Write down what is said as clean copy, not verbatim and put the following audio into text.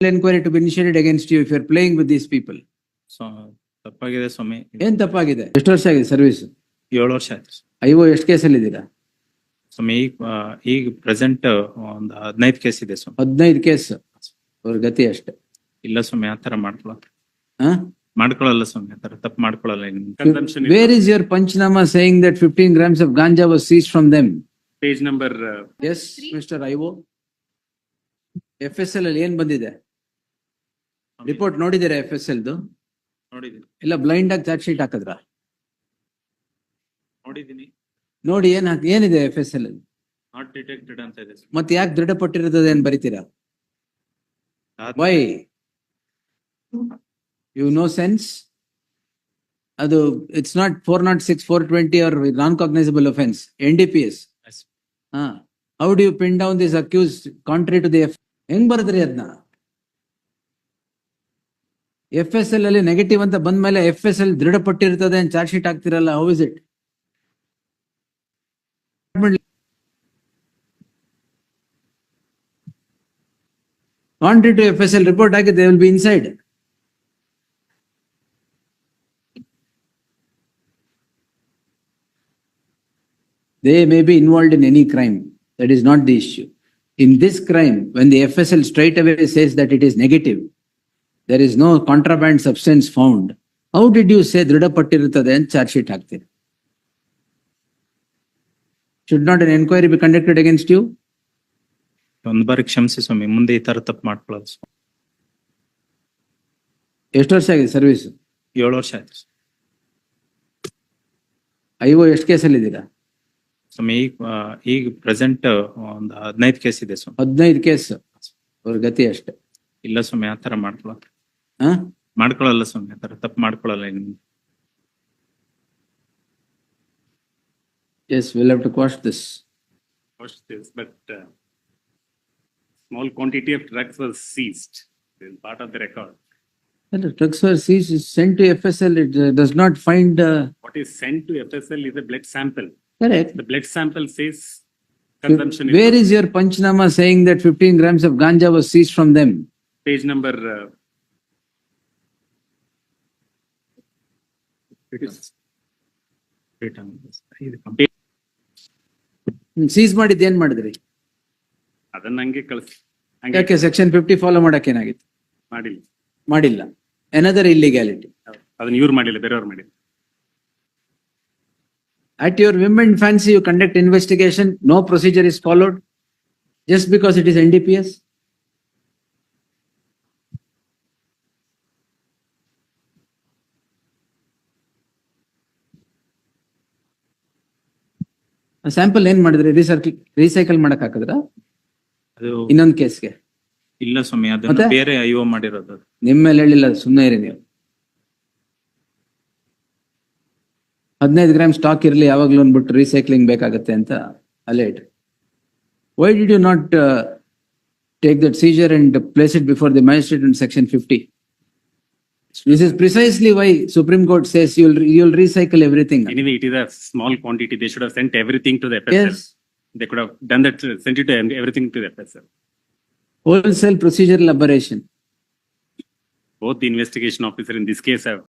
inquiry to be initiated against you if you're playing with these people. So ತಪ್ಪಾಗಿದೆ ಸ್ವಾಮಿ. ಏನ್ ತಪ್ಪಾಗಿದೆ? ಎಷ್ಟು ವರ್ಷ ಆಗಿದೆ ಸರ್ವಿಸ್? 7 ವರ್ಷ ಆಯ್ತು ಐವೋ ಎಷ್ಟು ಕೇಸಲ್ಲಿ ಇದ್ದೀರಾ? ಸ್ವಾಮಿ. ಈಗ ಪ್ರೆಸೆಂಟ್ ಒಂದು 15 ಕೇಸ್ ಇದೆ ಸ್ವಾಮಿ. 15 ಕೇಸ್. ಅವ್ರ ಗತಿ ಅಷ್ಟೇ. ಇಲ್ಲ ಸ್ವಾಮಿ, ಆತರ ಮಾಡ್ಕೊಳಲ್ಲ. ಹಾ? ಮಾಡ್ಕೊಳಲ್ಲ ಸ್ವಾಮಿ, ಆತರ ತಪ್ಪು ಮಾಡ್ಕೊಳಲ್ಲ. Where is your Panchnama saying that 15 grams of ganja was seized from them? Page number Yes, Mr. Ivo. FSL ಅಲ್ಲಿ ಏನ್ ಬಂದಿದೆ? ರಿಪೋರ್ಟ್ ನೋಡಿದಿರಾ FSL ದು? ನೋಡಿದೀನಿ. ಇಲ್ಲ ಬ್ಲೈಂಡ್ ಆಗಿ ಚಾರ್ಜ್ ಶೀಟ್ ಹಾಕಿದ್ರ? ನೋಡಿದೀನಿ. ನೋಡಿ ಏನಿದೆ FSL ಅಲ್ಲಿ? ನಾಟ್ ಡಿಟೆಕ್ಟೆಡ್ ಅಂತ ಇದೆ ಸ್ವಾಮಿ. ಮತ್ತೆ ಯಾಕೆ ದೃಢಪಟ್ಟಿರ್ತದೆ ಏನ್ ಬರಿತೀರಾ? Why? You know sense? ಅದು it's not 406, 420 or non-cognizable offense. NDPS. Yes. How do you pin down this accused contrary to the ಹೆಂಗ್ ಬರದ್ರಿ ಅದನ್ನ? FSL ಅಲ್ಲಿ ನೆಗೆಟಿವ್ ಅಂತ ಬಂದ್ಮೇಲೆ FSL ದೃಢಪಟ್ಟಿರ್ತದೆ ಅಂತ ಚಾರ್ಜ್ ಶೀಟ್ ಹಾಕ್ತಿರಲ್ಲ, how is it? Contrary to FSL report ಹಾಕಿ they will be inside. They may be involved in any crime. That is not the issue. In this crime, when the FSL straight away says that it is negative, there is no contraband substance found. How did you say ದೃಢಪಟ್ಟಿರುತ್ತದೆ ಅಂತ charge sheet ಹಾಕ್ತೀರಿ? Should not an inquiry be conducted against you? ಒಂದ್ ಬಾರಿ ಕ್ಷಮಿಸಿ ಸ್ವಾಮಿ, ಮುಂದೆ ಈ ತರ ತಪ್ಪು ಮಾಡ್ಕೊಳಲ್ಲ ಸ್ವಾಮಿ. ಎಷ್ಟು ವರ್ಷ ಆಗಿದೆ ಸರ್ವಿಸ್? 7 ವರ್ಷ ಆಯ್ತು ಐವೋ ಎಷ್ಟು ಕೇಸಲ್ಲಿ ಇದ್ದೀರಾ? ಸ್ವಾಮಿ. ಈಗ ಪ್ರೆಸೆಂಟ್ ಒಂದು 15 ಕೇಸ್ ಇದೆ ಸ್ವಾಮಿ. 15 ಕೇಸ್. ಅವ್ರ ಗತಿ ಅಷ್ಟೇ. ಇಲ್ಲ ಸ್ವಾಮಿ, ಆತರ ಮಾಡ್ಕೊಳಲ್ಲ. ಹಾ? ಮಾಡ್ಕೊಳಲ್ಲ ಸ್ವಾಮಿ, ಆತರ ತಪ್ಪು ಮಾಡ್ಕೊಳಲ್ಲ. Yes, we'll have to quash this. watched this, but small quantity of drugs was seized. This is part of the record. And the drugs were seized, is sent to FSL. It does not find. What is sent to FSL is a blood sample. Correct. The blood sample says consumption. Where is your Panchnama saying that 15 grams of ganja was seized from them? Page number. Seize ಮಾಡಿದ್ದು ಏನ್ ಮಾಡಿದ್ರಿ? ಅದನ್ನ ಹಂಗೆ ಕಳಿಸಿ. ಯಾಕೆ section 50 follow ಮಾಡಕ್ಕೆ ಏನಾಗಿತ್ತು? ಮಾಡಿಲ್ಲ. ಮಾಡಿಲ್ಲ. Another illegality. ಅದನ್ನ ಇವ್ರು ಮಾಡಿಲ್ಲ, ಬೇರೆಯವ್ರು ಮಾಡಿಲ್ಲ. At your whim and fancy, you conduct investigation, no procedure is followed, just because it is NDPS. Sample ಏನ್ ಮಾಡಿದ್ರಿ? ರೀಸೈಕಲ್ ಮಾಡಕ್ ಹಾಕಿದ್ರ ಅದು ಇನ್ನೊಂದ್ ಕೇಸ್ಗೆ? ಇಲ್ಲ ಸ್ವಾಮಿ, ಅದನ್ನ ಮತ್ತೆ? ಬೇರೆ ಐಒ ಮಾಡಿರೋದು. ನಿಮ್ಮ ಮೇಲೆ ಹೇಳಿಲ್ಲ, ಸುಮ್ಮನೆ ಇರಿ ನೀವು. 15 ಗ್ರಾಮ್ ಸ್ಟಾಕ್ ಇರಲಿ ಯಾವಾಗ್ಲೂ ಅಂದ್ಬಿಟ್ಟು ರೀಸೈಕ್ಲಿಂಗ್ ಬೇಕಾಗತ್ತೆ ಅಂತ ಅಲ್ಲೇ ಇಟ್ರಿ. Why did you not take that seizure and place it before the magistrate in section 50? This is precisely why Supreme Court says you'll recycle everything. Anyway, it is a small quantity. They should have sent everything to the FSL. Yes. They could have done that, sent it to everything to the FSL. Wholesale procedural aberration. Both the investigation officer in this case have